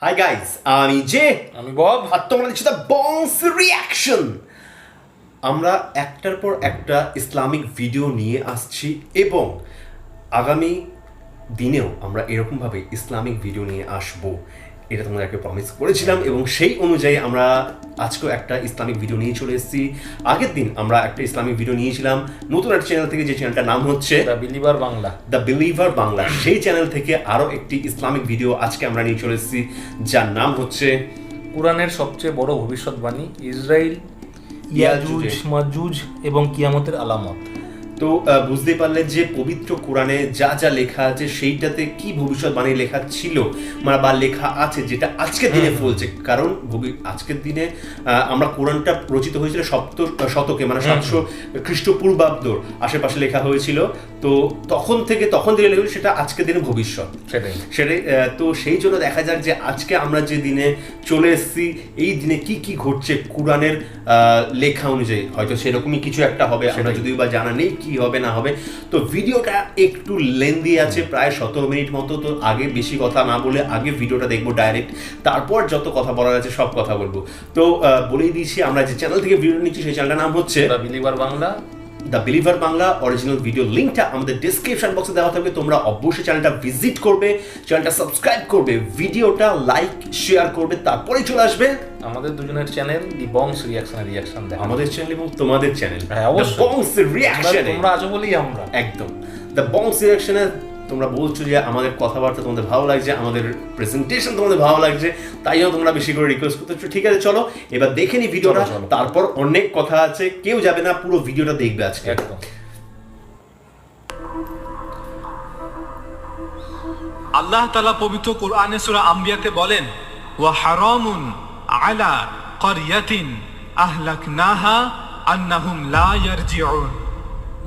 Hi guys, আমি আমি Bob. আর তোমরা দেখছো দ্য বংস রিয়াকশন। আমরা একটার পর একটা ইসলামিক ভিডিও নিয়ে আসছি এবং আগামী দিনেও আমরা এরকমভাবে ইসলামিক ভিডিও নিয়ে আসবো, এটা তোমাদেরকে প্রমিস করেছিলাম এবং সেই অনুযায়ী আমরা আজকেও একটা ইসলামিক ভিডিও নিয়ে চলে এসেছি। আগের দিন আমরা একটা ইসলামিক ভিডিও নিয়েছিলাম নতুন একটা চ্যানেল থেকে, যে চ্যানেলটার নাম হচ্ছে the believer Bangla. The believer Bangla. সেই চ্যানেল থেকে আরও একটি ইসলামিক ভিডিও আজকে আমরা নিয়ে চলে এসেছি, যার নাম হচ্ছে কুরআনের সবচেয়ে বড় ভবিষ্যৎবাণী, ইসরাইল, ইয়াজুজ মাজুজ এবং কিয়ামতের আলামত। তো বুঝতেই পারলেন যে পবিত্র কোরআনে যা যা লেখা আছে সেইটাতে কি ভবিষ্যৎবাণী লেখা ছিল বা লেখা আছে, যেটা আজকের দিনে ফলছে। কারণ আজকের দিনে আমরা কোরআনটা রচিত হয়েছিল শতকে, মানে 700 খ্রিস্টপূর্বাব্দর আশেপাশে লেখা হয়েছিল। তো তখন থেকে লেখা, সেটা আজকের দিনে ভবিষ্যৎ, সেটাই। তো সেই জন্য দেখা যাক যে আজকে আমরা যে দিনে চলে এসেছি, এই দিনে কি কি ঘটছে কোরআনের লেখা অনুযায়ী। হয়তো সেরকমই কিছু একটা হবে, আমরা যদিও বা জানা নেই কি হবে না হবে। তো ভিডিওটা একটু লেন্দি আছে, প্রায় 17 মিনিট মতো। তো আগে বেশি কথা না বলে আগে ভিডিওটা দেখবো ডাইরেক্ট, তারপর যত কথা বলার আছে সব কথা বলবো। তো বলেই দিয়েছি, আমরা যে চ্যানেল থেকে ভিডিও নিচ্ছি সেই চ্যানেলটার নাম হচ্ছে the believer Bangla. The believer Bangla. Original video লিঙ্কটা আমাদের ডেসক্রিপশন বক্সে দেওয়া থাকবে, তোমরা অবশ্যই চ্যানেলটা ভিজিট করবে, চ্যানেলটা সাবস্ক্রাইব করবে, ভিডিওটা লাইক শেয়ার করবে, তারপরেই চলে আসবে আমাদের দুজনের চ্যানেল দি বংস রিয়াকশন দেখো। আমাদের চ্যানেল এবং তোমাদের চ্যানেল দ্য বংস রিয়াকশন। তোমরা আজও বলি আমরা একদম দ্য বংস রিয়াকশনে তোমরা বলছো যে আমাদের কথাবার্তা তোমাদের ভালো লাগছে, আমাদের প্রেজেন্টেশন তোমাদের ভালো লাগছে, তাই জন্য তোমরা বেশি করে রিকোয়েস্ট করতেছো। ঠিক আছে, চলো এবার দেখে নি ভিডিওটা, তারপর অনেক কথা আছে, কেউ যাবে না, পুরো ভিডিওটা দেখবে আজকে। একদম। আল্লাহ তাআলা পবিত্র কোরআনে সূরা আম্বিয়াতে বলেন, ওয়া হারামুন আলা ক্বরিয়াতিন আহলাকনাহা আন্নাহুম লা ইয়ারজিউন।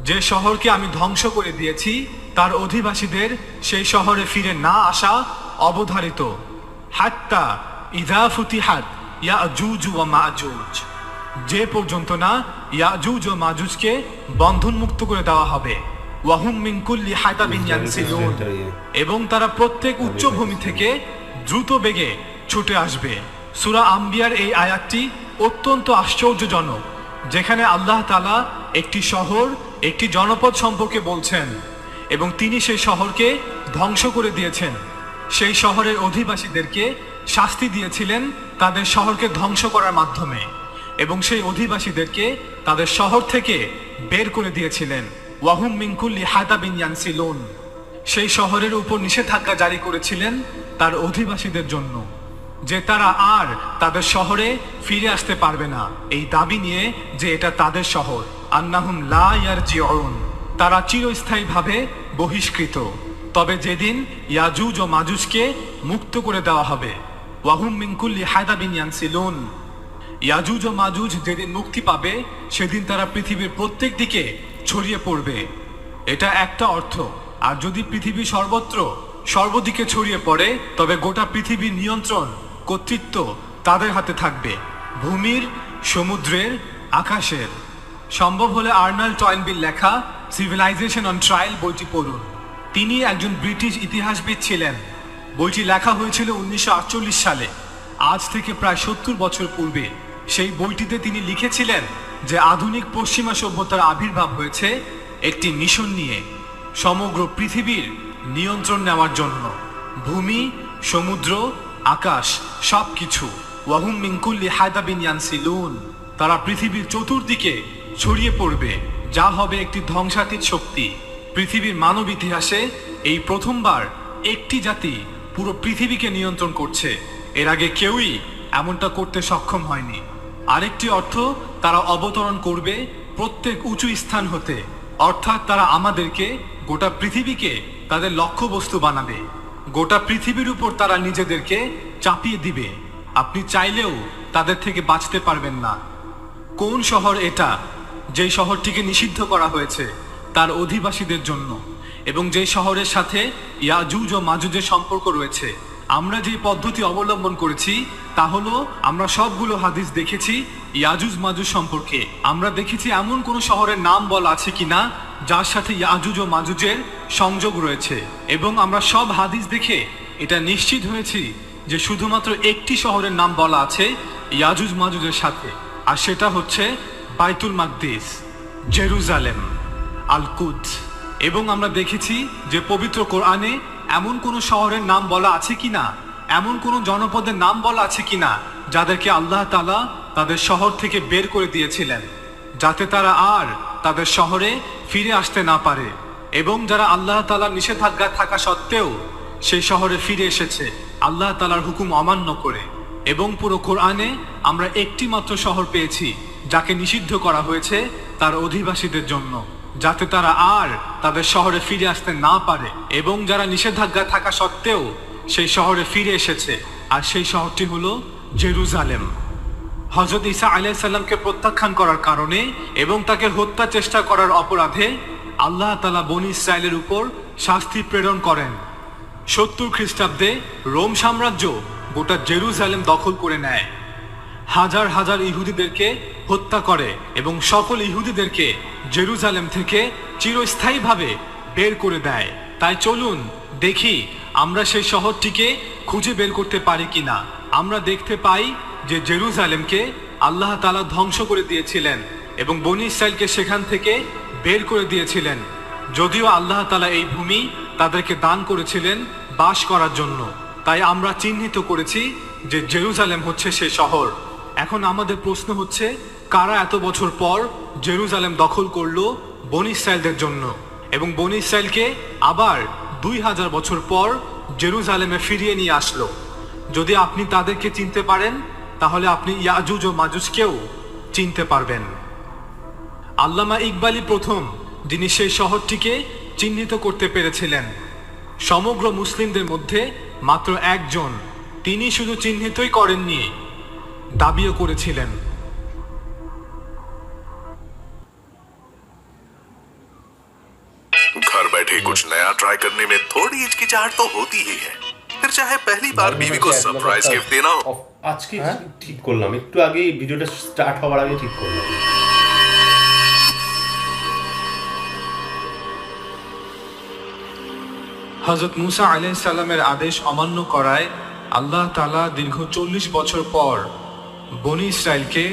যে শহরকে আমি ধ্বংস করে দিয়েছি তার অধিবাসীদের সেই শহরে ফিরে না আসা অবধারিত। হাত্তা ইযা ফুতিহাত ইয়াজুজ ওয়া মাজুজ, যে পর্যন্ত না ইয়াজুজ ও মাজুজকে বন্ধনমুক্ত করে দেওয়া হবে। ওয়াহুম মিন কুল্লি হাদাবিন ইয়ানসিলুন, এবং তারা প্রত্যেক উচ্চভূমি থেকে দ্রুত বেগে ছুটে আসবে। সূরা আম্বিয়ার এই আয়াতটি অত্যন্ত আশ্চর্যজনক, যেখানে আল্লাহ তাআলা একটি শহর, একটি জনপদ সম্পর্কে বলছেন এবং তিনি সেই শহরকে ধ্বংস করে দিয়েছেন। সেই শহরের অধিবাসীদেরকে শাস্তি দিয়েছিলেন তাদের শহরকে ধ্বংস করার মাধ্যমে, এবং সেই অধিবাসীদেরকে তাদের শহর থেকে বের করে দিয়েছিলেন। ওয়াহুম মিন কুল্লি হাদাবিন ইয়ানসিলুন, সেই শহরের উপর নিষেধাজ্ঞা জারি করেছিলেন তার অধিবাসীদের জন্য, যে তারা আর তাদের শহরে ফিরে আসতে পারবে না, এই দাবি নিয়ে যে এটা তাদের শহর। আন্নাহুম লা ইয়ারজিউন, তারা চিরস্থায়ীভাবে বহিষ্কৃত। তবে যেদিন ইয়াজুজ ও মাজুজকে মুক্ত করে দেওয়া হবে, ওয়াহুম মিন কুল্লি হাদাবিন ইয়ানসিলুন, ইয়াজুজ ও মাজুজ যেদিন মুক্তি পাবে সেদিন তারা পৃথিবীর প্রত্যেক দিকে ছড়িয়ে পড়বে। এটা একটা অর্থ। আর যদি পৃথিবী সর্বত্র সর্বদিকে ছড়িয়ে পড়ে, তবে গোটা পৃথিবীর নিয়ন্ত্রণ, কর্তৃত্ব তাদের হাতে থাকবে, ভূমির, সমুদ্রের, আকাশের। সম্ভব হলে আর্নল্ড টয়েনবির লেখা সিভিলাইজেশন অন ট্রায়াল বইটি পড়ুন। তিনি একজন ব্রিটিশ ইতিহাসবিদ ছিলেন। বইটি লেখা হয়েছিল 1948 সালে, আজ থেকে প্রায় 70 বছর পূর্বে। সেই বইটিতে তিনি লিখেছিলেন যে আধুনিক পশ্চিমা সভ্যতার আবির্ভাব হয়েছে একটি মিশন নিয়ে, সমগ্র পৃথিবীর নিয়ন্ত্রণ নেওয়ার জন্য। ভূমি, সমুদ্র, আকাশ সবকিছু। ওয়াহুম মিন কুল্লি হাদাবিন ইয়ানসিলুন, তারা পৃথিবীর চতুর্দিকে ছড়িয়ে পড়বে, যা হবে একটি ধ্বংসাতীত শক্তি। পৃথিবীর মানব ইতিহাসে এই প্রথমবার একটি জাতি পুরো পৃথিবীকে নিয়ন্ত্রণ করছে। এর আগে কেউই এমনটা করতে সক্ষম হয়নি। আরেকটি অর্থ, তারা অবতরণ করবে প্রত্যেক উঁচু স্থান হতে, অর্থাৎ তারা আমাদেরকে, গোটা পৃথিবীকে তাদের লক্ষ্যবস্তু বানাবে। গোটা পৃথিবীর উপর তারা নিজেদেরকে চাপিয়ে দিবে। আপনি চাইলেও তাদের থেকে বাঁচতে পারবেন না। কোন শহর এটা, যেই শহরটিকে নিষিদ্ধ করা হয়েছে তার অধিবাসীদের জন্য, এবং যেই শহরের সাথে ইয়াজুজ ও মাজুজের সম্পর্ক রয়েছে? আমরা যে পদ্ধতি অবলম্বন করেছি তা হলো, আমরা সবগুলো হাদিস দেখেছি ইয়াজুজ মাজুজ সম্পর্কে। আমরা দেখেছি এমন কোন শহরের নাম বলা আছে কিনা যার সাথে ইয়াজুজ ও মাজুজের সংযোগ রয়েছে, এবং আমরা সব হাদিস দেখে এটা নিশ্চিত হয়েছি যে শুধুমাত্র একটি শহরের নাম বলা আছে ইয়াজুজ মাজুজের সাথে, আর সেটা হচ্ছে বাইতুল মাকদিস, জেরুজালেম, আল কুদস। এবং আমরা দেখেছি যে পবিত্র কোরআনে এমন কোনো শহরের নাম বলা আছে কিনা, এমন কোনো জনপদের নাম বলা আছে কিনা যাদেরকে আল্লাহ তাআলা তাদের শহর থেকে বের করে দিয়েছিলেন, যাতে তারা আর তাদের শহরে ফিরে আসতে না পারে, এবং যারা আল্লাহ তাআলার নিষেধাজ্ঞা থাকা সত্ত্বেও সেই শহরে ফিরে এসেছে আল্লাহ তাআলার হুকুম অমান্য করে। এবং পুরো কোরআনে আমরা একটি মাত্র শহর পেয়েছি যাকে নিষিদ্ধ করা হয়েছে তার অধিবাসীদের জন্য, যাতে তারা আর তাদের শহরে ফিরে আসতে না পারে, এবং যারা নিষেধাজ্ঞা থাকা সত্ত্বেও সেই শহরে ফিরে এসেছে, আর সেই শহরটি হলো জেরুজালেম। হযরত ঈসা আলাইহিস সালামকে প্রত্যাখ্যান করার কারণে এবং তাকে হত্যা চেষ্টা করার অপরাধে আল্লাহ তাআলা বনী ইসরাইলের উপর শাস্তি প্রেরণ করেন। 70 খ্রিস্টাব্দে রোম সাম্রাজ্য গোটা জেরুজালেম দখল করে নেয়, হাজার হাজার ইহুদিদেরকে হত্যা করে এবং সকল ইহুদিদেরকে জেরুজালেম থেকে চিরস্থায়ীভাবে বের করে দেয়। তাই চলুন দেখি আমরা সেই শহরটিকে খুঁজে বের করতে পারি কিনা। আমরা দেখতে পাই যে জেরুজালেমকে আল্লাহ তাআলা ধ্বংস করে দিয়েছিলেন এবং বনী ইসরাইলকে সেখান থেকে বের করে দিয়েছিলেন, যদিও আল্লাহ তাআলা এই ভূমি তাদেরকে দান করেছিলেন বাস করার জন্য। তাই আমরা চিহ্নিত করেছি যে জেরুজালেম হচ্ছে সেই শহর। এখন আমাদের প্রশ্ন হচ্ছে, কারা এত বছর পর জেরুজালেম দখল করলো বনী ইসরাইলদের জন্য, এবং বনী ইসরাইলকে আবার 2000 বছর পর জেরুজালেমে ফিরিয়ে নিয়ে আসলো? যদি আপনি তাদেরকে চিনতে পারেন তাহলে আপনি ইয়াজুজ ও মাজুজকেও চিনতে পারবেন। আল্লামা ইকবালই প্রথম যিনি সেই শহরটিকে চিহ্নিত করতে পেরেছিলেন। সমগ্র মুসলিমদের মধ্যে মাত্র একজন, তিনি শুধু চিহ্নিতই করেননি, দাবিও করেছিলেন। घर बैठे कुछ नया ट्राई करने में थोड़ी हिचकिचाहट तो होती ही है, फिर चाहे पहली बार बीवी को सरप्राइज गिफ्ट देना हो। আজকে ঠিক করলাম, একটু আগে ভিডিওটা স্টার্ট হওয়ার আগে ঠিক করলাম। হযরত মুসা আলাইহিস সালামের আদেশ অমান্য করায় আল্লাহ তাআলা দীর্ঘ 40 বছর পর বনী ইসরাইলকে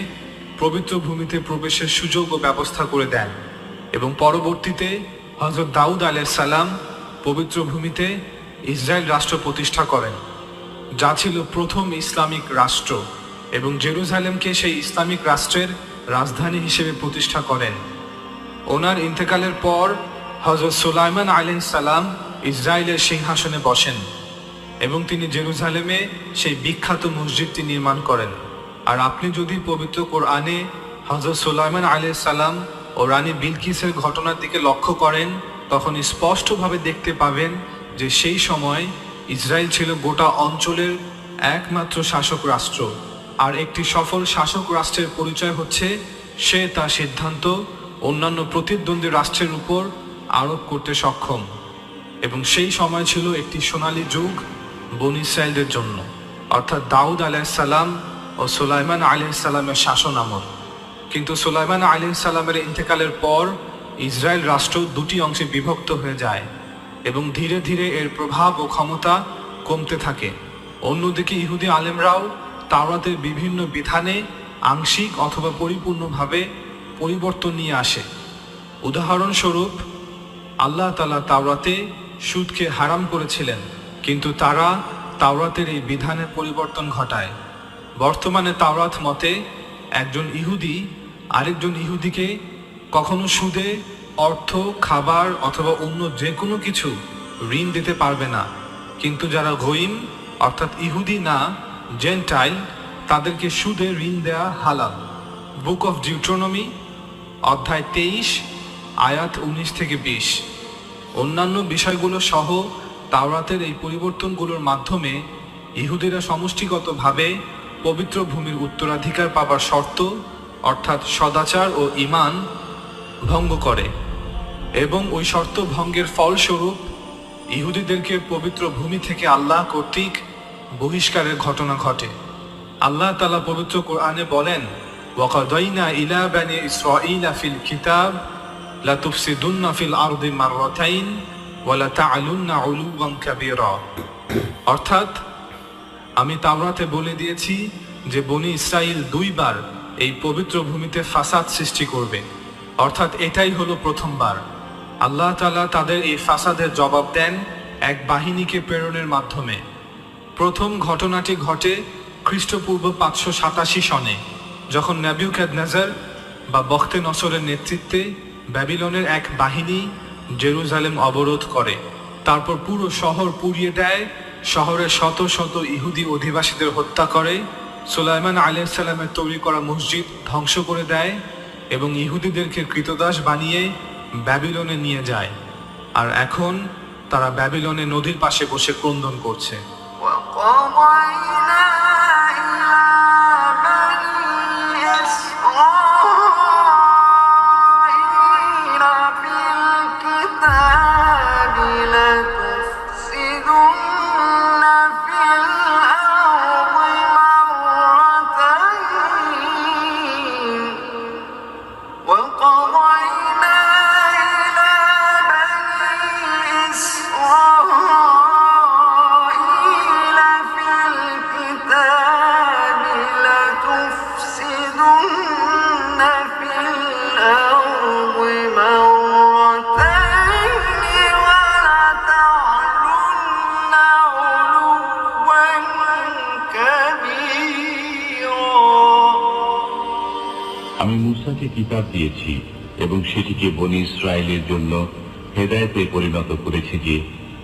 পবিত্র ভূমিতে প্রবেশের সুযোগ ও ব্যবস্থা করে দেন, এবং পরবর্তীতে হযরত দাউদ আলাইহিস সালাম পবিত্র ভূমিতে ইসরায়েল রাষ্ট্র প্রতিষ্ঠা করেন, যা ছিল প্রথম ইসলামিক রাষ্ট্র, এবং জেরুজালেমকে সেই ইসলামিক রাষ্ট্রের রাজধানী হিসেবে প্রতিষ্ঠা করেন। ওনার ইন্তেকালের পর হযরত সুলাইমান আলাইহিস সালাম ইসরায়েলের সিংহাসনে বসেন এবং তিনি জেরুজালেমে সেই বিখ্যাত মসজিদটি নির্মাণ করেন। আর আপনি যদি পবিত্র কোরআনে হযরত সুলাইমান আলাইহিস সালাম ও রানী বিলকিসের ঘটনার দিকে লক্ষ্য করেন, তখন স্পষ্টভাবে দেখতে পাবেন যে সেই সময় ইসরায়েল ছিল গোটা অঞ্চলের একমাত্র শাসক রাষ্ট্র। আর একটি সফল শাসক রাষ্ট্রের পরিচয় হচ্ছে সে তার সিদ্ধান্ত অন্যান্য প্রতিদ্বন্দ্বী রাষ্ট্রের উপর আরোপ করতে সক্ষম, এবং সেই সময় ছিল একটি সোনালী যুগ বনী ইসরায়েলদের জন্য, অর্থাৎ দাউদ আলাইহিস সালাম ও সুলাইমান আলাইহিস সালামের শাসন আমল। কিন্তু সুলাইমান আলাইহিস সালামের ইন্তেকালের পর ইসরায়েল রাষ্ট্র দুটি অংশে বিভক্ত হয়ে যায় এবং ধীরে ধীরে এর প্রভাব ও ক্ষমতা কমতে থাকে। অন্যদিকে ইহুদি আলেমরাও তাওরাতের বিভিন্ন বিধানে আংশিক অথবা পরিপূর্ণভাবে পরিবর্তন নিয়ে আসে। উদাহরণস্বরূপ, আল্লাহ তাআলা তাওরাতে সুদকে হারাম করেছিলেন, কিন্তু তারা তাওরাতের এই বিধানের পরিবর্তন ঘটায়। বর্তমানে তাওরাত মতে একজন ইহুদি আরেকজন ইহুদিকে কখনো সুদে অর্থ, খাবার অথবা অন্য যে কোনো কিছু ঋণ দিতে পারবে না, কিন্তু যারা গয়িম অর্থাৎ ইহুদি না, জেন্টাইল, তাদেরকে সুদে ঋণ দেয়া হালাল। বুক অফ ডিউট্রোনমি অধ্যায় 23 আয়াত 19 থেকে 20। অন্যান্য বিষয়গুলো সহ তাওরাতের এই পরিবর্তনগুলোর মাধ্যমে ইহুদিরা সমষ্টিগতভাবে পবিত্র ভূমির উত্তরাধিকার পাবার শর্ত অর্থাৎ সদাচার ও ঈমান ভঙ্গ করে, এবং ওই শর্ত ভঙ্গের ফলস্বরূপ ইহুদিদেরকে পবিত্র ভূমি থেকে আল্লাহ কর্তৃক বহিষ্কারের ঘটনা ঘটে। আল্লাহ তাআলা পবিত্র কোরআনে বলেন, ওয়াকাদাইনা ইলা বানি ইসরাঈলা ফিল কিতাব লা তুফসিদুন্না ফিল আরদি মাররাতাইন ওয়া লা তা'লুন্না উলুওয়ান কাবীরা। অর্থাৎ আমি তাওরাতে বলে দিয়েছি যে বনি ইসরাইল 2 বার এই পবিত্র ভূমিতে ফাসাদ সৃষ্টি করবে, অর্থাৎ এটাই হলো প্রথমবার। আল্লাহ তাআলা তাদের এই ফাসাদের জবাব দেন এক বাহিনীকে প্রেরণের মাধ্যমে। প্রথম ঘটনাটি ঘটে খ্রিস্টপূর্ব 587 সনে, যখন নেবুকাদনেজার বা বখতে নসরের নেতৃত্বে ব্যাবিলনের এক বাহিনী জেরুজালেম অবরোধ করে, তারপর পুরো শহর পুড়িয়ে দেয়, শহরের শত শত ইহুদি অধিবাসীদের হত্যা করে, সুলাইমান আলাইহিস সালামের তৈরি করা মসজিদ ধ্বংস করে দেয় এবং ইহুদিদেরকে কৃতদাস বানিয়ে ব্যাবিলনে নিয়ে যায়। আর এখন তারা ব্যাবিলনে নদীর পাশে বসে ক্রন্দন করছে। وقضينا إلى بني إسرائيل في الكتاب لتفسدن في الأرض مرتين وقضينا إلى بني إسرائيل في الكتاب لتفسدن في الأرض مرتين ولتعلن علوا كبيرا। আমি মূসাকে কিতাব দিয়েছি এবং সেটিকে বনি ইসরায়েলের জন্য হেদায়েতে পরিণত করেছি যে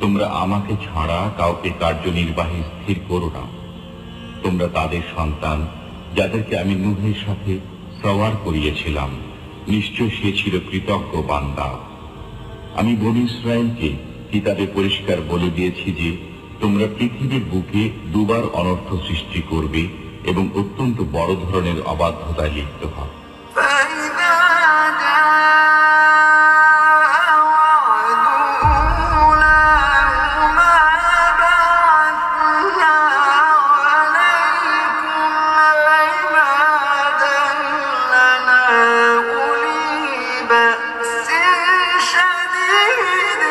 তোমরা আমাকে ছাড়া কাউকে কার্যনির্বাহী স্থির করো না। তোমরা তাদের সন্তান যাদেরকে আমি নূহের সাথে সওয়ার করিয়েছিলাম, নিশ্চয় সে ছিল কৃতজ্ঞ বান্দা। আমি বনি ইসরায়েলকে কিতাবে পরিষ্কার বলে দিয়েছি যে তোমরা পৃথিবীর বুকে 2 বার অনর্থ সৃষ্টি করবে এবং অত্যন্ত বড় ধরনের অবাধ্যতায় লিপ্ত হবে। فإذا جاء وعد أولاهما بعثنا عليكم عبادا لنا أولي بأس شديد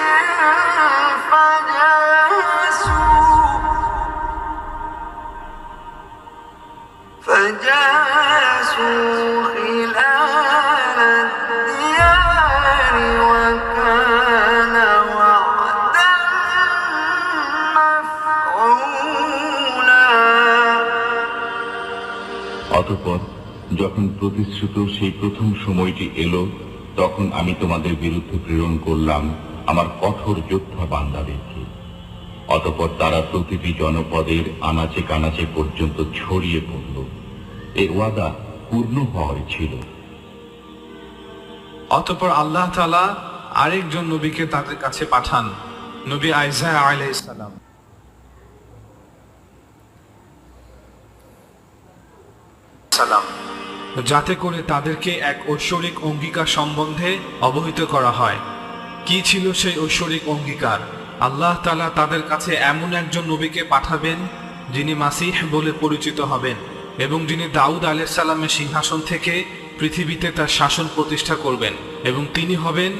فجاسوا خلال الديار وكان وعدا مفعولا। অতঃপর যখন প্রতিশ্রুত সেই প্রথম সময়টি এলো, তখন আমি তোমাদের বিরুদ্ধে প্রেরণ করলাম আমার কঠোর যোদ্ধা বান্দাদেরকে। অতঃপর তারা প্রতিটি জনপদের আনাচে কানাচে পর্যন্ত ছড়িয়ে পড়ল। এই ওয়াদা পূর্ণ হওয়ার ছিল। অতঃপর আল্লাহ তাআলা আরেকজন নবীকে তাদের কাছে পাঠান, নবী আইসায়া আলাইহিস সালাম, যাতে করে তাদেরকে এক ঐশ্বরিক অঙ্গীকার সম্বন্ধে অবহিত করা হয়। কি ছিল সেই ঐশ্বরিক অঙ্গীকার? আল্লাহ তাআলা তাদের কাছে এমন একজন নবীকে পাঠাবেন যিনি মাসিহ বলে পরিচিত হবেন এবং যিনি দাউদ আলাইহিস সালামের সিংহাসন থেকে পৃথিবীতে তার শাসন প্রতিষ্ঠা করবেন, এবং তিনি হবেন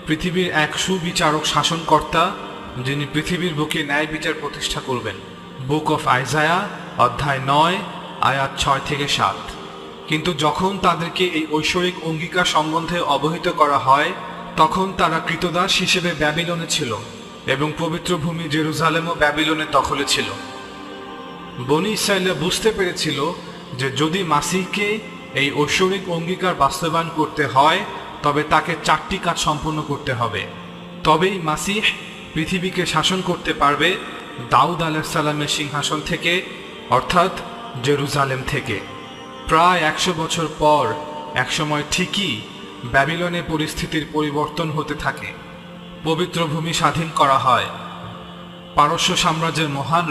পৃথিবীর এক সুবিচারক শাসনকর্তা যিনি পৃথিবীর বুকে ন্যায় বিচার প্রতিষ্ঠা করবেন। বুক অফ আইজায়া অধ্যায় 9 আয়াত 6 থেকে 7। কিন্তু যখন তাদেরকে এই ঐশ্বরিক অঙ্গীকার সম্বন্ধে অবহিত করা হয়, তখন তারা কৃতদাস হিসেবে ব্যাবিলনে ছিল এবং পবিত্র ভূমি জেরুজালেমও ব্যাবিলনের দখলে ছিল। বনি ইসরায়েলরা বুঝতে পেরেছিল যে যদি মাসিহকে এই ঐশ্বরিক অঙ্গীকার বাস্তবায়ন করতে হয় তবে তাকে 4টি কাজ সম্পন্ন করতে হবে, তবেই মাসিহ পৃথিবীকে শাসন করতে পারবে দাউদ আলাইহিস সালামের সিংহাসন থেকে, অর্থাৎ জেরুজালেম থেকে। প্রায় 100 বছর পর একসময় ঠিকই ব্যাবিলনে পরিস্থিতির পরিবর্তন হতে থাকে। পবিত্র ভূমি স্বাধীন করা হয়। পারস্য সাম্রাজ্যের মহান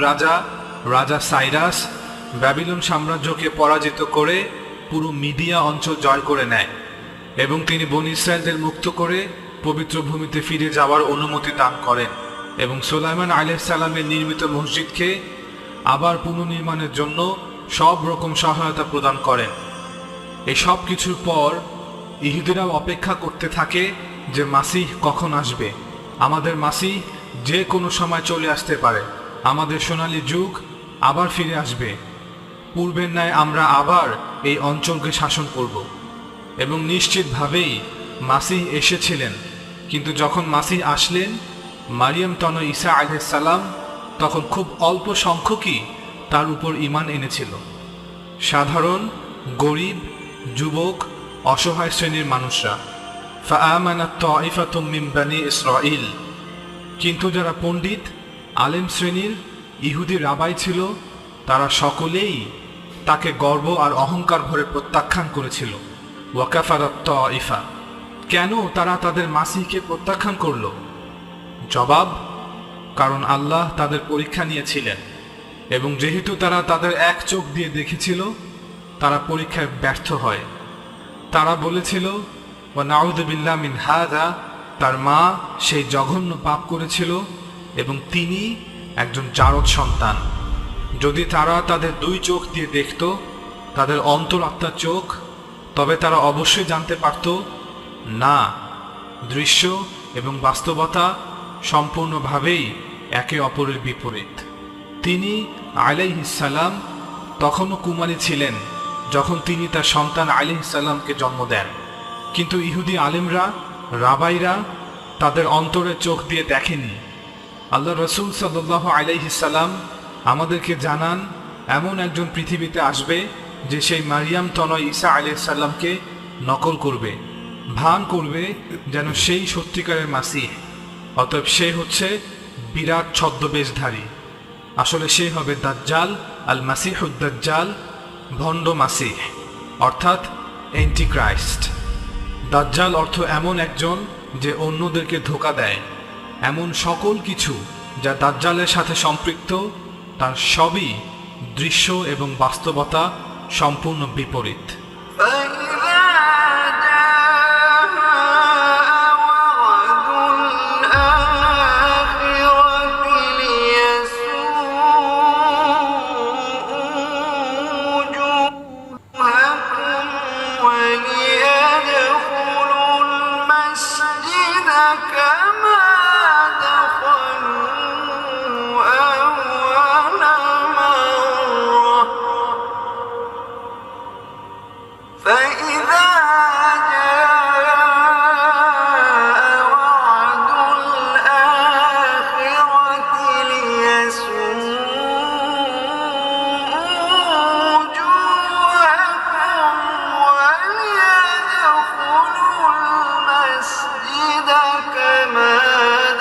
রাজা সাইরাস ব্যাবিলন সাম্রাজ্যকে পরাজিত করে পুরো মিডিয়া অঞ্চল জয় করে নেয় এবং তিনি বনী ইসরায়েলদের মুক্ত করে পবিত্র ভূমিতে ফিরে যাওয়ার অনুমতি দান করেন এবং সুলাইমান আলাইহিস সালামের নির্মিত মসজিদকে আবার পুনর্নির্মাণের জন্য সব রকম সহায়তা প্রদান করেন। এই সব কিছুর পর ইহুদিরাও অপেক্ষা করতে থাকে যে মাসিহ কখন আসবে। আমাদের মাসিহ যে কোনো সময় চলে আসতে পারে, আমাদের সোনালী যুগ আবার ফিরে আসবে। পূর্বের ন্যায় আমরা আবার এই অঞ্চলকে শাসন করব। এবং নিশ্চিতভাবেই মাসিহ এসেছিলেন, কিন্তু যখন মাসিহ আসলেন, মারিয়াম তনয় ঈসা আলাইহিস সালাম তখন খুব অল্প সংখ্যকই তার উপর ঈমান এনেছিল। সাধারণ, গরিব, যুবক, অসহায় শ্রেণীর মানুষরা। ফাআমানাত তাইফাতুম মিন বানি ইসরাঈল। কিন্তু যারা পণ্ডিত, আলেম শ্রেণীর ইহুদি রাবাই ছিল, তারা সকলেই তাকে গর্ব আর অহংকার ভরে প্রত্যাখ্যান করেছিল। ওয়াকাফারাত তাইফা। কেন তারা তাদের মাসিহকে প্রত্যাখ্যান করল? জবাব, কারণ আল্লাহ তাদের পরীক্ষা নিয়েছিলেন, এবং যেহেতু তারা তাদের এক চোখ দিয়ে দেখেছিল, তারা পরীক্ষায় ব্যর্থ হয়। তারা বলেছিল, ওয়া নাউযু বিল্লাহি মিন হাযা, তার মা সেই জঘন্য পাপ করেছিল এবং তিনি একজন জারদ সন্তান। যদি তারা তাদের দুই চোখ দিয়ে দেখত, তাদের অন্তরাত্মার চোখ, তবে তারা অবশ্যই জানতে পারত, না, দৃশ্য এবং বাস্তবতা সম্পূর্ণভাবেই একে অপরের বিপরীত। তিনি আলাইহিস সালাম তখনও কুমারী ছিলেন যখন তিনি তার সন্তান আলাইহিস সালামকে জন্ম দেন। কিন্তু ইহুদি আলেমরা, রাবাইরা তাদের অন্তরের চোখ দিয়ে দেখেনি। আল্লাহ রসুল সাল্লাল্লাহু আলাইহিস সালাম আমাদেরকে জানান, এমন একজন পৃথিবীতে আসবে যে সেই মারিয়াম তনয় ঈসা আলাইহিস সালামকে নকল করবে, ভান করবে যেন সেই সত্যিকারের মাসিহ। অতএব সে হচ্ছে বিরাট ছদ্মবেশধারী। আসলে সে হবে দাজ্জাল, আল মাসিহুদ দাজ্জাল, ভণ্ড মাসিহ, অর্থাৎ অ্যান্টিক্রাইস্ট। দাজ্জাল অর্থ এমন একজন যে অন্যদেরকে ধোঁকা দেয়। এমন সকল কিছু যা দাজ্জালের সাথে সম্পৃক্ত, তার সবই দৃশ্য এবং বাস্তবতা সম্পূর্ণ বিপরীত। فإذا جاء وعد الآخرة ليسوءوا وجوهكم وليدخلوا المسجد كما دخلوه أول مرة فإذا جاء وعد الآخرة ليسوءوا وجوهكم وليدخلوا المسجد كما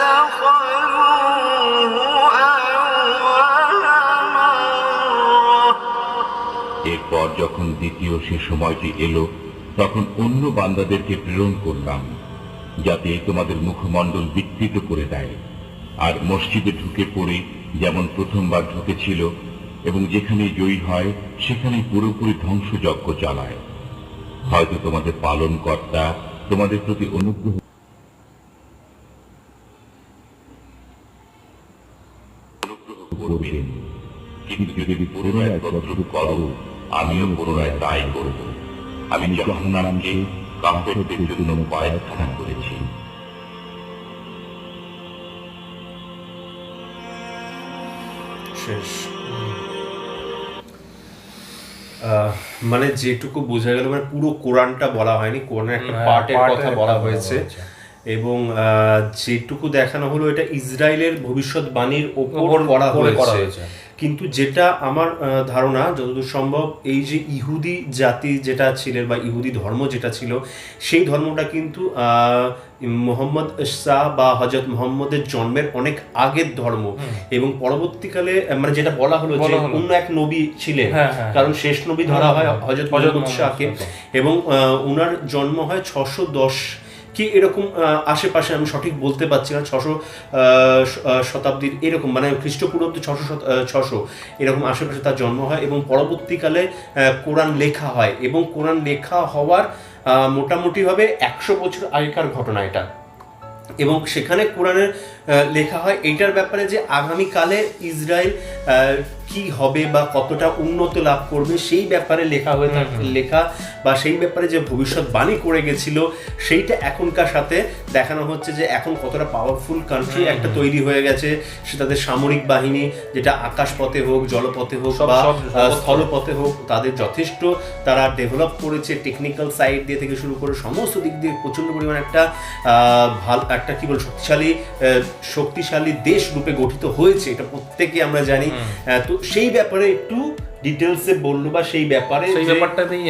دخلوه أول مرة এরপর যখন দ্বিতীয় সে সময়টি এলো, তখন অন্য বান্দাদেরকে প্রেরণ করলাম, যাতে তোমাদের মুখমণ্ডল বিকৃত করে দেয়, আর মসজিদে ঢুকে পড়ে যেমন প্রথমবার ঢুকেছিল, এবং যেখানে জয়ী হয় সেখানে পুরোপুরি ধ্বংসযজ্ঞ চালায়। হয়তো তোমাদের পালনকর্তা তোমাদের প্রতি অনুগ্রহ করবেন, কিন্তু যদি পুনরায় তদ্রূপ করো, আমিও পুনরায় তাই করব। আমি জাহান্নামকে কাফেরদের জন্য পায়খানা করেছি। শেষ। মানে যেটুকু বোঝা গেল, মানে পুরো কোরআনটা বলা হয়নি, কোরআনের একটা পার্টের কথা বলা হয়েছে, এবং যেটুকু দেখানো হলো এটা ইসরায়েলের ভবিষ্যৎবাণীর ওপর করা হয়েছে। কিন্তু যেটা আমার ধারণা, যতদূর সম্ভব, এই যে ইহুদি জাতি যেটা ছিলেন বা ইহুদি ধর্ম যেটা ছিল, সেই ধর্মটা কিন্তু মোহাম্মদ শাহ বা হযরত মুহাম্মদের জন্মের অনেক আগের ধর্ম, এবং পরবর্তীকালে মানে যেটা বলা হলো যে অন্য এক নবী ছিলেন, কারণ শেষ নবী ধরা হয় হযরত মুহাম্মদ শাহকে, এবং ওনার জন্ম হয় 610 কি এরকম আশেপাশে, আমি সঠিক বলতে পারছি না, 600 শতাব্দীর এরকম, মানে খ্রিস্টপূর্বাব্দ 600 এরকম আশেপাশে তার জন্ম হয়, এবং পরবর্তীকালে কোরআন লেখা হয়, এবং কোরআন লেখা হওয়ার মোটামুটিভাবে 100 বছর আগেকার ঘটনা এটা। এবং সেখানে কোরআনের লেখা হয় এইটার ব্যাপারে যে আগামীকালে ইসরায়েল কি হবে বা কতটা উন্নত লাভ করবে সেই ব্যাপারে লেখা হয়ে লেখা বা সেই ব্যাপারে যে ভবিষ্যৎবাণী করে গেছিল সেইটা এখনকার সাথে দেখানো হচ্ছে যে এখন কতটা পাওয়ারফুল কান্ট্রি একটা তৈরি হয়ে গেছে। সে তাদের সামরিক বাহিনী, যেটা আকাশপথে হোক, জলপথে হোক বা স্থলপথে হোক, তাদের যথেষ্ট তারা ডেভেলপ করেছে। টেকনিক্যাল সাইড দিয়ে থেকে শুরু করে সমস্ত দিক দিয়ে প্রচণ্ড পরিমাণ একটা ভালো একটা কি বল শক্তিশালী দেশ রূপে গঠিত হয়েছে, এটা প্রত্যেকে আমরা জানি। তো সেই ব্যাপারে একটু ডিটেলসে বললো বা সেই ব্যাপারটাতেই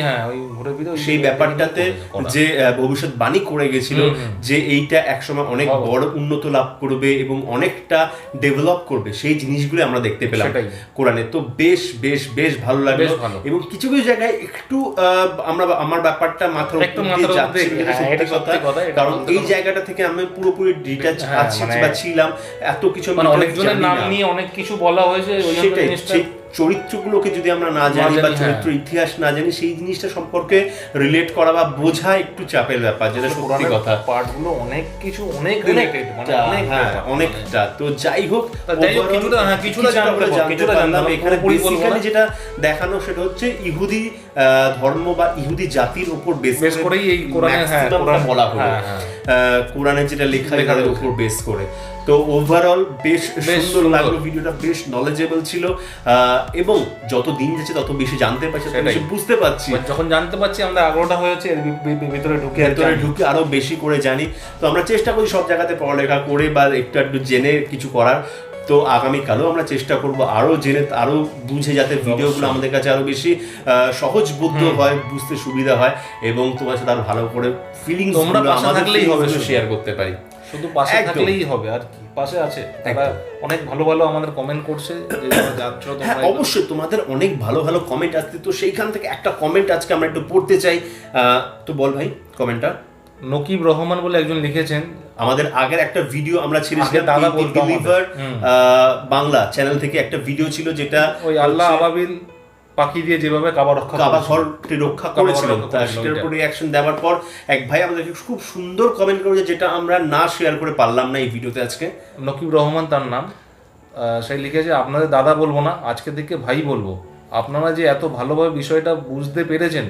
সেই ব্যাপারটাতে যে ভবিষ্যৎবাণী করে গেছিল যে এইটা একসময় অনেক বড় উন্নত লাভ করবে এবং অনেকটা ডেভেলপ করবে, সেই জিনিসগুলো আমরা দেখতে পেলাম কোরআনে। তো বেশ বেশ বেশ ভালো লাগলো এবং কিছু কিছু জায়গায় একটু আমার ব্যাপারটা মাথার উপর যাচ্ছে, সত্যি কথা, কারণ এই জায়গাটা থেকে আমি পুরোপুরি ডিটাচ আছি বা ছিলাম, এত কিছু অনেকজনের নাম নিয়ে অনেক কিছু বলা হয়েছে, সেটাই চরিত্রগুলোকে যদি আমরা না জানি বা চরিত্র ইতিহাস না জানি, সেই জিনিসটা সম্পর্কে রিলেট করা বা বোঝা একটু চাপের ব্যাপার, যেটা সত্যি কথা। পার্টগুলো অনেক কিছু অনেক রিলেটেড, মানে অনেকটা। তো যাই হোক, কিছুটা জানলাম। এখানে বেসিক্যালি যেটা দেখানো সেটা হচ্ছে ইহুদি ধর্ম বা ইহুদি জাতির উপর বেস করেই এই কোরআনে বলা হলো, কোরআনে যেটা লেখা তাদের উপর বেস করে। তো ওভারঅল বেশ সুন্দর লাগলো ভিডিওটা, বেশ নলেজেবল ছিল এবং যত দিন যাচ্ছে তত বেশি জানতে পারছি, বেশি বুঝতে পারছি। যখন জানতে পারছি আমরা আগ্রহটা হয়েছে ভিতরে ঢুকে আরো বেশি করে জানি। তো আমরা চেষ্টা করি সব জায়গাতে পড়ালেখা করে বা একটু জেনে কিছু করার। তো আগামীকালও আমরা চেষ্টা করব আরো জেনে আরো বুঝে, যাতে ভিডিওগুলো আমাদের কাছে আরো বেশি সহজবোধ্য হয়, বুঝতে সুবিধা হয় এবং তোমার সাথে আরো ভালো করে ফিলিংস তোমরা পাশে থাকলেই হবে, শেয়ার করতে পারি। শুধু পাশে থাকলেই হবে আর কি, পাশে আছে তারা অনেক ভালো ভালো আমাদের কমেন্ট করছে যে যাচ্ছ তোমরা। অবশ্যই তোমাদের অনেক ভালো ভালো কমেন্ট আসছে, তো সেইখান থেকে একটা কমেন্ট আজকে আমরা একটু পড়তে চাই। তো বল ভাই কমেন্টটা। নকিব রহমান বলে একজন লিখেছেন, আমাদের আগের একটা ভিডিও আমরা ছেড়েছিলাম দাদা বিলিভার বাংলা চ্যানেল থেকে, একটা ভিডিও ছিল যেটা ওই আল্লাহ আবাবিল পাখি দিয়ে যেভাবে কাবা ঘরটি রক্ষা করেছিলেন, তার উপর রিঅ্যাকশন দেওয়ার পর এক ভাই আমাদেরকে খুব সুন্দর কমেন্ট করেছে, যেটা আমরা না শেয়ার করে পারলাম না এই ভিডিওতে আজকে। নকিব রহমান তার নাম, সে লিখেছে, আপনাদের দাদা বলবো না, আজকে থেকে ভাই বলবো। আপনারা যে এত ভালোভাবে বিষয়টা বুঝতে পেরেছেন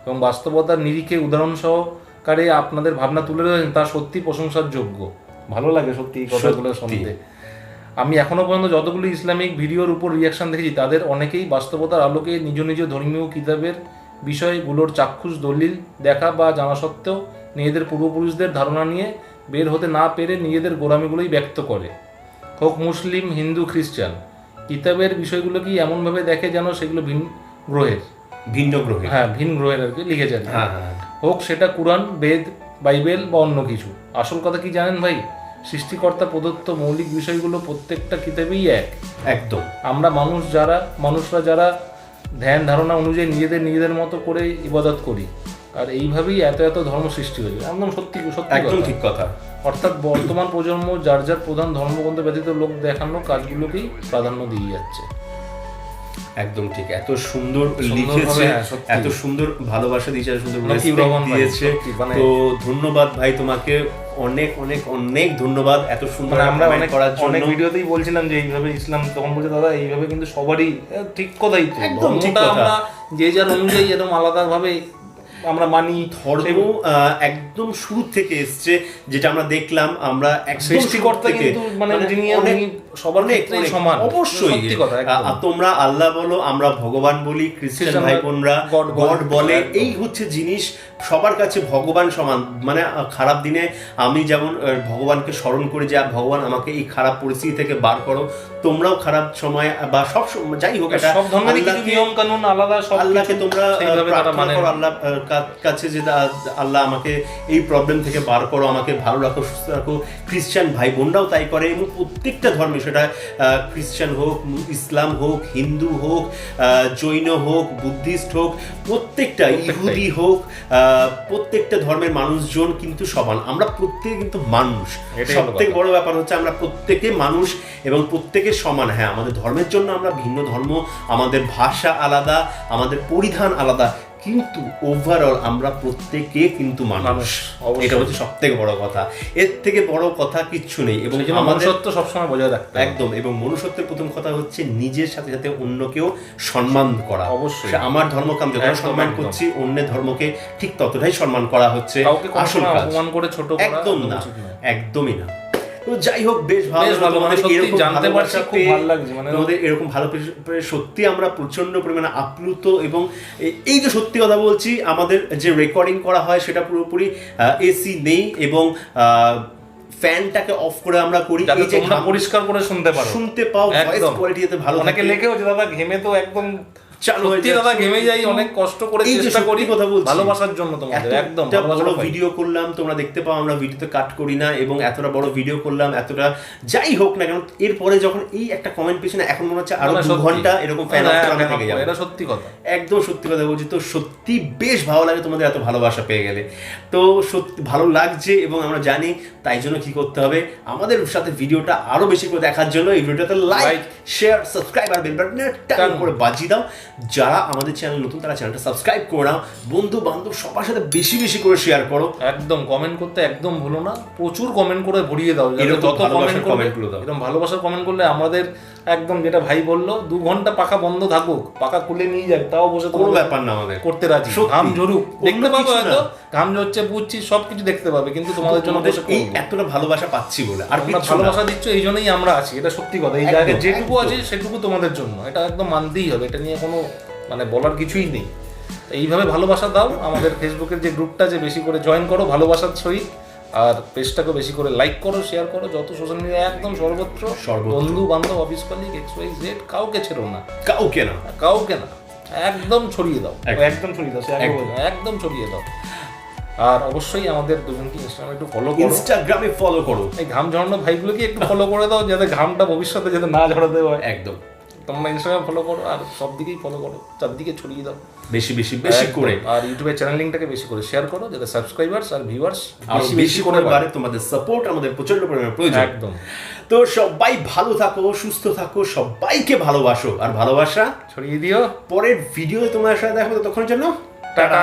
এবং বাস্তবতার নিরিখে উদাহরণ সহকারে আপনাদের ভাবনা তুলে ধরেছেন, তা সত্যি প্রশংসার যোগ্য। ভালো লাগে সত্যি এই কথাগুলো শুনতে। আমি এখনো পর্যন্ত যতগুলো ইসলামিক ভিডিওর উপর রিয়াকশন দেখেছি, তাদের অনেকেই বাস্তবতার আলোকে নিজ নিজ ধর্মীয় কিতাবের বিষয়গুলোর চাক্ষুষ দলিল দেখা বা জানা সত্ত্বেও নিজেদের পূর্বপুরুষদের ধারণা নিয়ে বের হতে না পেরে নিজেদের গোড়ামিগুলোই ব্যক্ত করে। হোক মুসলিম, হিন্দু, খ্রিস্টান, কিতাবের বিষয়গুলোকে এমনভাবে দেখে যেন সেগুলো ভিন্ন গ্রহের আর কি লিখেছেন। হোক সেটা কোরআন, বেদ, বাইবেল বা অন্য কিছু। আসল কথা কি জানেন ভাই, সৃষ্টিকর্তা প্রদত্ত মৌলিক বিষয়গুলো প্রত্যেকটা কিতাবেই একদম। আমরা মানুষরা যারা ধ্যান ধারণা অনুযায়ী নিজেদের মতো করে ইবাদত করি, আর এইভাবেই এত এত ধর্ম সৃষ্টি হয়েছে। একদম সত্যি একদম ঠিক কথা। অর্থাৎ বর্তমান প্রজন্ম যার প্রধান ধর্মগ্রন্থ ব্যতীত লোক দেখানো কাজগুলোকেই প্রাধান্য দিয়ে যাচ্ছে। একদম ঠিক, এত সুন্দর লিখেছে, এত সুন্দর ভালোবাসা দিয়েছে, সুন্দর দিয়েছে। তো ধন্যবাদ ভাই তোমাকে, অনেক অনেক অনেক ধন্যবাদ এত সুন্দর। আমরা অনেক ভিডিওতেই বলছিলাম যে এইভাবে ইসলাম, তখন বলছে দাদা এইভাবে কিন্তু সবারই ঠিক কথাই, তো একদম ঠিক কথা। আমরা যে যার অনুযায়ী এরকম আলাদাভাবে আমরা মানি। ধর্ম একদম শুরু থেকে এসছে, যেটা আমরা দেখলাম, আমরা সৃষ্টিকর্তা কিন্তু মানে যিনি সবার ক্ষেত্রেই সমান। অবশ্যই তোমরা আল্লাহ বলো, আমরা ভগবান বলি, খ্রিস্টান ভাই বোনরা গড বলে। এই হচ্ছে জিনিস, সবার কাছে ভগবান সমান। মানে খারাপ দিনে আমি যেমন ভগবানকে স্মরণ করি যে ভগবান আমাকে এই খারাপ পরিস্থিতি থেকে বার করো, তোমরাও খারাপ সময় বা সব সময় যাই হোক, এটা সব ধর্মের কিছু নিয়ম কানুন আলাদা, আল্লাহকে তোমরা প্রার্থনা করো আল্লাহ কাছে যে আল্লাহ আমাকে এই প্রবলেম থেকে বার করো, আমাকে ভালো রাখো, সুস্থ রাখো। খ্রিস্টান ভাই বোনরাও তাই করে এবং প্রত্যেকটা ধর্মে, সেটা খ্রিস্টান হোক, ইসলাম হোক, হিন্দু হোক, জৈন হোক, বুদ্ধিস্ট হোক, প্রত্যেকটা ইহুদি হোক, প্রত্যেকটা ধর্মের মানুষজন কিন্তু সমান। আমরা প্রত্যেকে কিন্তু মানুষ। সবথেকে বড় ব্যাপার হচ্ছে আমরা প্রত্যেকে মানুষ এবং প্রত্যেকে সমান। হ্যাঁ, আমাদের ধর্মের জন্য আমরা ভিন্ন ধর্ম, আমাদের ভাষা আলাদা, আমাদের পরিধান আলাদা, কিন্তু ওভারঅল আমরা প্রত্যেকে কিন্তু মানুষ, অবশ্যই। এটা হচ্ছে সব থেকে বড় কথা, এর থেকে বড় কথা কিচ্ছু নেই। এবং সেই জন্য আমাদের মনুষ্যত্ব সবসময় বজায় রাখতে হবে। একদম, এবং মনুষ্যত্বের প্রথম কথা হচ্ছে নিজের সাথে সাথে অন্যকেও সম্মান করা। অবশ্যই। সে আমার ধর্মকে আমি যতটা একদম, সম্মান একদম। করছি, অন্যের ধর্মকে ঠিক ততটাই সম্মান করা হচ্ছে কাউকে কোনো আসল সময় কাজ। অপমান করে ছোট করা একদম না, উচিত নয়। একদমই না। তো যাই হোক, বেশ ভালো বেশ ভালো, তোমাদের মানে সত্যি এরকম জানতে পারছি, ভালোবাসা খুব পেয়ে, ভালো লাগছে, মানে তোমাদের এরকম ভালো পেয়ে সত্যি আমরা প্রচন্ড পরিমাণে আপ্লুত। এবং এই যে সত্যি কথা বলছি, আমাদের যে রেকর্ডিং করা হয় সেটা পুরোপুরি এসি নেই এবং ফ্যানটাকে অফ করে আমরা করি, যাতে এই যে তোমরা পরিষ্কার করে শুনতে পারো, শুনতে পাও, ভয়েস একদম। কোয়ালিটি যাতে ভালো অনেকে থাকে। লেখেও যে দাদা ঘেমে তো একদম চালু হয়ে সত্যি যাচ্ছে। দাদা ঘেমে যাই, অনেক কষ্ট করে এই যে চেষ্টা সত্যি করি কথা বলছি, ভালোবাসার জন্য তোমাদের, একদম এতটা বড় ভালোবাসা পাই। ভিডিও করলাম, তোমরা দেখতে পাও আমরা ভিডিওতে কাট করি না, এবং এতটা বড় ভিডিও করলাম, এতটা যাই হোক না কেন, এরপরে যখন এই একটা কমেন্ট পেয়েছি না, এখন মনে হচ্ছে আরো না, 2 সত্যি। ঘন্টা এরকম ফ্যান অফ করে আমি থেকে যাবো। এটা সত্যি কথা। একদম সত্যি কথা বলছি। তো সত্যি বেশ ভালো লাগে তোমাদের এত ভালোবাসা পেয়ে গেলে, তো সত্যি ভালো লাগছে। এবং আমরা জানি তাই জন্য কি করতে হবে, আমাদের সাথে ভিডিওটা আরো বেশি করে দেখার জন্য এই ভিডিওটাতে লাইক, শেয়ার, সাবস্ক্রাইব আর বেল বাটনে টান করে বাজিয়ে দাও। যারা আমাদের চ্যানেল নতুন তারা চ্যানেলটা সাবস্ক্রাইব করে নাও, বন্ধু বান্ধব সবার সাথে বেশি বেশি করে শেয়ার করো। একদম কমেন্ট করতে একদম ভুলো না, প্রচুর কমেন্ট করে ভরিয়ে দাও। যাতে এরকম যত ভালোবাসার কমেন্ট কমেন্টগুলো দাও। এরকম ভালোবাসার কমেন্ট করলে আমাদের একদম, যেটা ভাই বললো, 2 ঘন্টা পাখা বন্ধ থাকুক, পাখা খুলে নিয়ে যাক, তাও বসে কোনো তোমাদের ব্যাপার না আমাদের করতে রাজি। সত্যি। ঘাম ঝরুক, অন্য দেখতে পাবো, কিছু না। হয়তো ঘাম ঝরছে, বুঝছি, সবকিছু দেখতে পাবে, কিন্তু তোমাদের জন্য তোমাদের বসে এই করবো। এতটা ভালোবাসা পাচ্ছি বলে আর তোমরা কিচ্ছু না। ভালোবাসা দিচ্ছ, এই জন্যই আমরা আছি, এটা সত্যি কথা। এই একদম, জায়গায় যেটুকু একদম। আছে সেটুকু তোমাদের জন্য, এটা একদম মানতেই হবে, এটা নিয়ে কোনো মানে বলার কিছুই নেই। এইভাবে ভালোবাসা দাও। আমাদের ফেসবুকের যে গ্রুপটা যে বেশি করে জয়েন করো ভালোবাসার সহিত, আর পেজটাকে বেশি করে লাইক করো, শেয়ার করো, যত সোশ্যাল মিডিয়া একদম সর্বত্র, বন্ধু বান্ধব, অফিস কলিগ, XYZ, কাউকে ছেড়ো না, কাউকে না। কাউকে না, একদম ছড়িয়ে দাও, একদম। একদম ছড়িয়ে দাও, সে আগে একদম। বললো, একদম ছড়িয়ে দাও। আর অবশ্যই আমাদের দুজনকে ইনস্টাগ্রামে একটু ফলো করো, ইনস্টাগ্রামে ফলো করো। এই ঘাম ঝরানো ভাইগুলোকে একটু ফলো করে দাও, যাতে ঘামটা ভবিষ্যতে যাতে না ঝরাতে হয়। একদম, তোমরা ইনস্টাগ্রাম ফলো করো, আর সব দিকেই ফলো করো, চারদিকে ছড়িয়ে দাও বেশি বেশি বেশি একদম। করে। আর ইউটিউবের চ্যানেল লিঙ্কটাকে বেশি করে শেয়ার করো, যাতে সাবস্ক্রাইবার্স আর ভিউয়ার্স আরো বেশি করে বাড়ে। তোমাদের সাপোর্ট আমাদের প্রচন্ড পরিমাণে প্রয়োজন। একদম। তো সবাই ভালো থাকো, সুস্থ থাকো, সবাইকে ভালোবাসো, আর ভালোবাসা ছড়িয়ে দিও। পরের ভিডিও তোমার সাথে দেখো, ততক্ষণের জন্য টাটা।